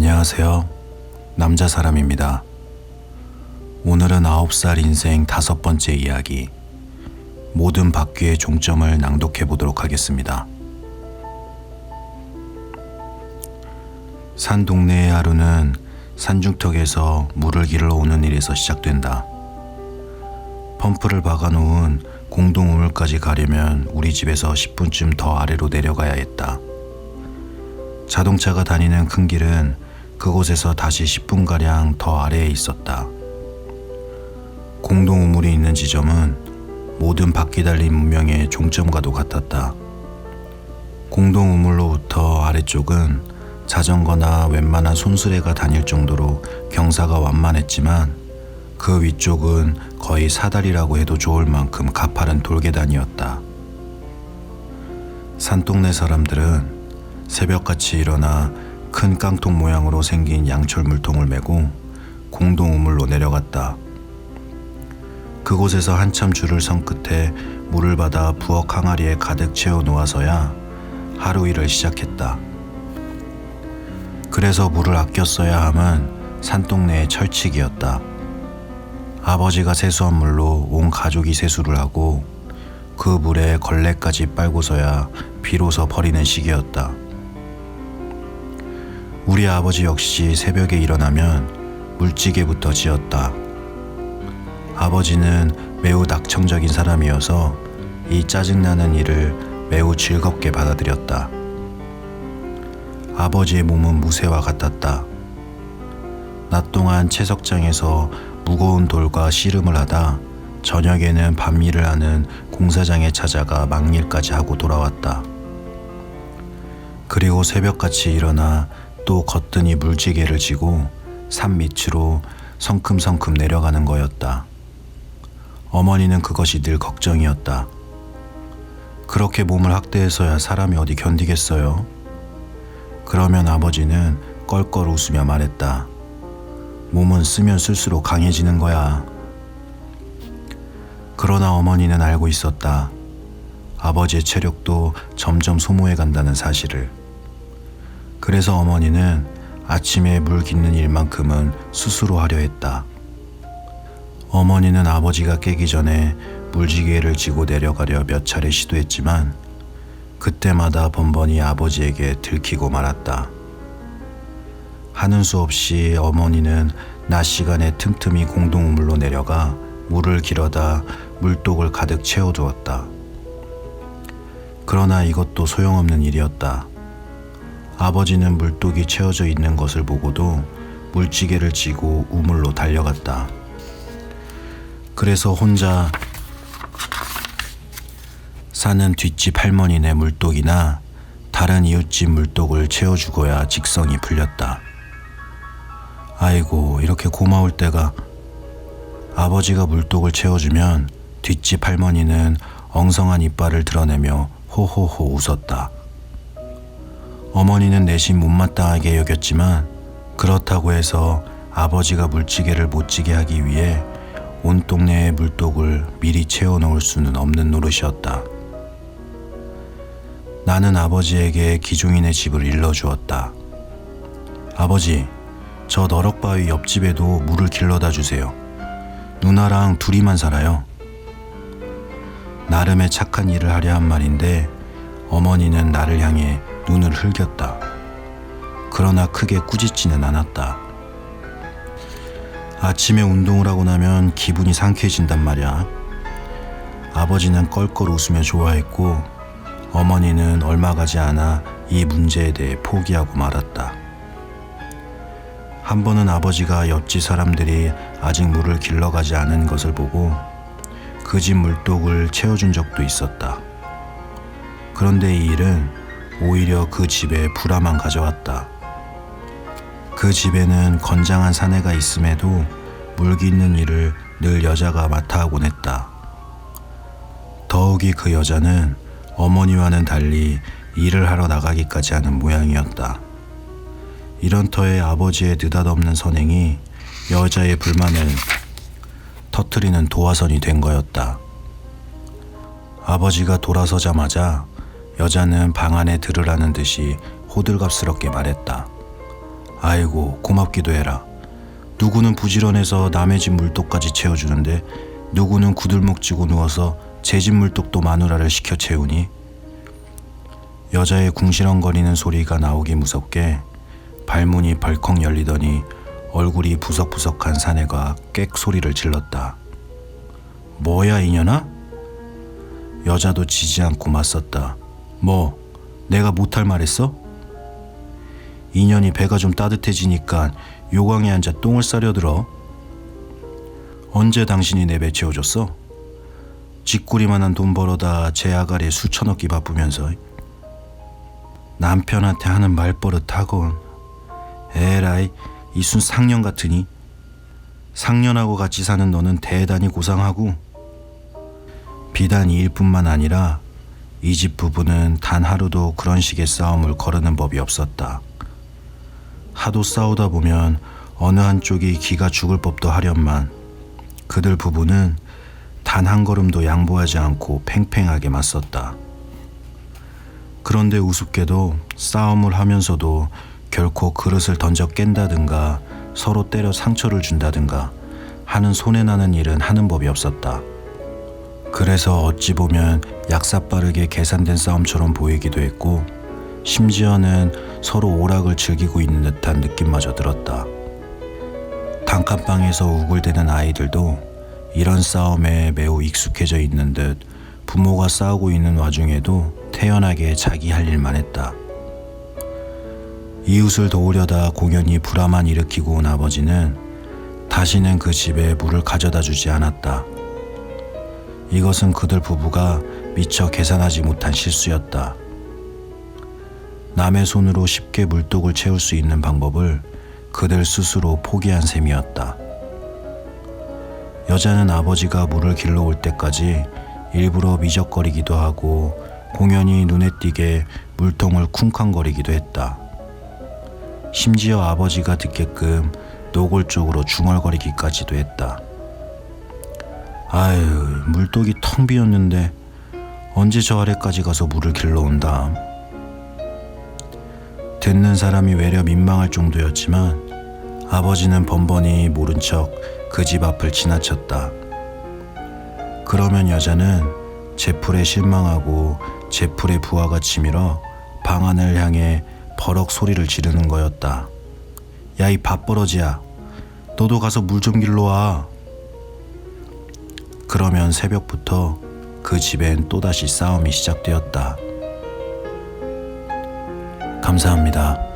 안녕하세요. 남자 사람입니다. 오늘은 9살 인생 5번째 이야기, 모든 바퀴의 종점을 낭독해 보도록 하겠습니다. 산 동네의 하루는 산중턱에서 물을 길러 오는 일에서 시작된다. 펌프를 박아놓은 공동 우물까지 가려면 우리 집에서 10분쯤 더 아래로 내려가야 했다. 자동차가 다니는 큰 길은 그곳에서 다시 10분가량 더 아래에 있었다. 공동 우물이 있는 지점은 모든 바퀴 달린 문명의 종점과도 같았다. 공동 우물로부터 아래쪽은 자전거나 웬만한 손수레가 다닐 정도로 경사가 완만했지만 그 위쪽은 거의 사다리라고 해도 좋을 만큼 가파른 돌계단이었다. 산동네 사람들은 새벽같이 일어나 큰 깡통 모양으로 생긴 양철 물통을 메고 공동 우물로 내려갔다. 그곳에서 한참 줄을 선 끝에 물을 받아 부엌 항아리에 가득 채워 놓아서야 하루 일을 시작했다. 그래서 물을 아껴 써야 함은 산동네의 철칙이었다. 아버지가 세수한 물로 온 가족이 세수를 하고 그 물에 걸레까지 빨고서야 비로소 버리는 시기였다. 우리 아버지 역시 새벽에 일어나면 물찌개부터 지었다. 아버지는 매우 낙천적인 사람이어서 이 짜증나는 일을 매우 즐겁게 받아들였다. 아버지의 몸은 무쇠와 같았다. 낮 동안 채석장에서 무거운 돌과 씨름을 하다 저녁에는 밤일을 하는 공사장에 찾아가 막일까지 하고 돌아왔다. 그리고 새벽같이 일어나 또 거뜬히 물지개를 지고 산 밑으로 성큼성큼 내려가는 거였다. 어머니는 그것이 늘 걱정이었다. 그렇게 몸을 학대해서야 사람이 어디 견디겠어요? 그러면 아버지는 껄껄 웃으며 말했다. 몸은 쓰면 쓸수록 강해지는 거야. 그러나 어머니는 알고 있었다. 아버지의 체력도 점점 소모해 간다는 사실을. 그래서 어머니는 아침에 물 깃는 일만큼은 스스로 하려 했다. 어머니는 아버지가 깨기 전에 물지개를 지고 내려가려 몇 차례 시도했지만 그때마다 번번이 아버지에게 들키고 말았다. 하는 수 없이 어머니는 낮 시간에 틈틈이 공동 우물로 내려가 물을 길어다 물독을 가득 채워두었다. 그러나 이것도 소용없는 일이었다. 아버지는 물독이 채워져 있는 것을 보고도 물지개를 지고 우물로 달려갔다. 그래서 혼자 사는 뒷집 할머니네 물독이나 다른 이웃집 물독을 채워주고야 직성이 풀렸다. 아이고, 이렇게 고마울 때가. 아버지가 물독을 채워주면 뒷집 할머니는 엉성한 이빨을 드러내며 호호호 웃었다. 어머니는 내심 못마땅하게 여겼지만 그렇다고 해서 아버지가 물지개를 못 지게 하기 위해 온 동네의 물독을 미리 채워놓을 수는 없는 노릇이었다. 나는 아버지에게 기종인의 집을 일러주었다. 아버지, 저 너럭바위 옆집에도 물을 길러다 주세요. 누나랑 둘이만 살아요. 나름의 착한 일을 하려 한 말인데 어머니는 나를 향해 눈을 흘겼다. 그러나 크게 꾸짖지는 않았다. 아침에 운동을 하고 나면 기분이 상쾌해진단 말이야. 아버지는 껄껄 웃으며 좋아했고 어머니는 얼마 가지 않아 이 문제에 대해 포기하고 말았다. 한 번은 아버지가 옆집 사람들이 아직 물을 길러가지 않은 것을 보고 그 집 물독을 채워준 적도 있었다. 그런데 이 일은 오히려 그 집에 불화만 가져왔다. 그 집에는 건장한 사내가 있음에도 물 깃는 일을 늘 여자가 맡아 하곤 했다. 더욱이 그 여자는 어머니와는 달리 일을 하러 나가기까지 하는 모양이었다. 이런 터에 아버지의 느닷없는 선행이 여자의 불만을 터뜨리는 도화선이 된 거였다. 아버지가 돌아서자마자 여자는 방 안에 들으라는 듯이 호들갑스럽게 말했다. 아이고 고맙기도 해라. 누구는 부지런해서 남의 집 물독까지 채워주는데 누구는 구들먹지고 누워서 제 집 물독도 마누라를 시켜 채우니. 여자의 궁시렁거리는 소리가 나오기 무섭게 발문이 벌컥 열리더니 얼굴이 부석부석한 사내가 꽥 소리를 질렀다. 뭐야 이년아? 여자도 지지 않고 맞섰다. 뭐 내가 못할 말했어? 이년이 배가 좀 따뜻해지니까 요강에 앉아 똥을 싸려 들어. 언제 당신이 내 배 채워줬어? 쥐꼬리만한 돈 벌어다 제 아가리에 술 처넣기 바쁘면서 남편한테 하는 말버릇하곤. 에라이 이순 상년 같으니. 상년하고 같이 사는 너는 대단히 고상하고. 비단 이 일뿐만 아니라 이 집 부부는 단 하루도 그런 식의 싸움을 거르는 법이 없었다. 하도 싸우다 보면 어느 한쪽이 기가 죽을 법도 하련만 그들 부부는 단 한 걸음도 양보하지 않고 팽팽하게 맞섰다. 그런데 우습게도 싸움을 하면서도 결코 그릇을 던져 깬다든가 서로 때려 상처를 준다든가 하는 손해나는 일은 하는 법이 없었다. 그래서 어찌 보면 약사빠르게 계산된 싸움처럼 보이기도 했고 심지어는 서로 오락을 즐기고 있는 듯한 느낌마저 들었다. 단칸방에서 우글대는 아이들도 이런 싸움에 매우 익숙해져 있는 듯 부모가 싸우고 있는 와중에도 태연하게 자기 할 일만 했다. 이웃을 도우려다 공연히 불화만 일으키고 온 아버지는 다시는 그 집에 물을 가져다 주지 않았다. 이것은 그들 부부가 미처 계산하지 못한 실수였다. 남의 손으로 쉽게 물독을 채울 수 있는 방법을 그들 스스로 포기한 셈이었다. 여자는 아버지가 물을 길러 올 때까지 일부러 미적거리기도 하고 공연히 눈에 띄게 물통을 쿵쾅거리기도 했다. 심지어 아버지가 듣게끔 노골적으로 중얼거리기까지도 했다. 아유, 물독이 텅 비었는데 언제 저 아래까지 가서 물을 길러 온다. 듣는 사람이 외려 민망할 정도였지만 아버지는 번번이 모른 척 그 집 앞을 지나쳤다. 그러면 여자는 제풀에 실망하고 제풀의 부하가 치밀어 방 안을 향해 버럭 소리를 지르는 거였다. 야, 이 밥버러지야, 너도 가서 물 좀 길러 와. 그러면 새벽부터 그 집엔 또다시 싸움이 시작되었다. 감사합니다.